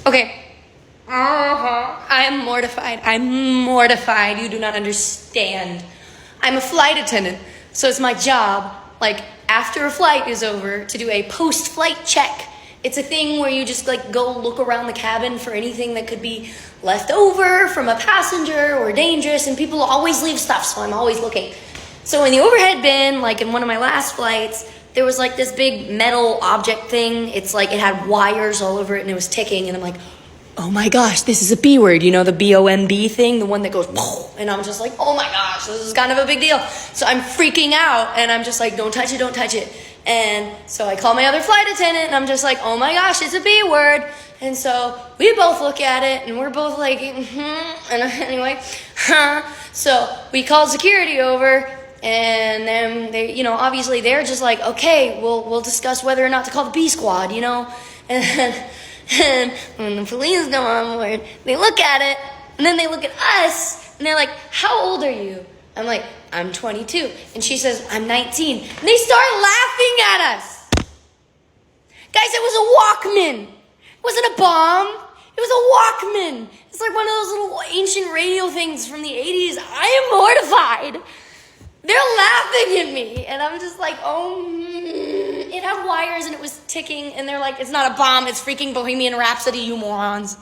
Okay. I'm mortified. I'm mortified. You do not understand. I'm a flight attendant, so it's my job, like, after a flight is over, to do a post-flight check. It's a thing where you just, like, go look around the cabin for anything that could be left over from a passenger or dangerous, and people always leave stuff, so I'm always looking. So in the overhead bin, like in one of my last flights, there was, like, this big metal object thing. It's like it had wires all over it, and it was ticking, and I'm like, oh my gosh, this is a B word, you know, the B-O-M-B thing, the one that goes, and I'm just like, oh my gosh, this is kind of a big deal. So I'm freaking out, and I'm just like, don't touch it, don't touch it. And so I call my other flight attendant, and I'm just like, oh my gosh, it's a B word. And so we both look at it, and we're both like, and anyway, so we called security over, and then they, you know, obviously they're just like, okay, we'll discuss whether or not to call the B squad, you know, and when the police come on board, they look at it, and then they look at us, and they're like, how old are you? I'm like, I'm 22. And she says, I'm 19. And they start laughing at us. Guys, it was a Walkman. It wasn't a bomb. It was a Walkman. It's like one of those little ancient radio things from the 80s. I am mortified. They're laughing at me, and I'm just like, it had wires, and it was ticking, and they're like, it's not a bomb, it's freaking Bohemian Rhapsody, you morons.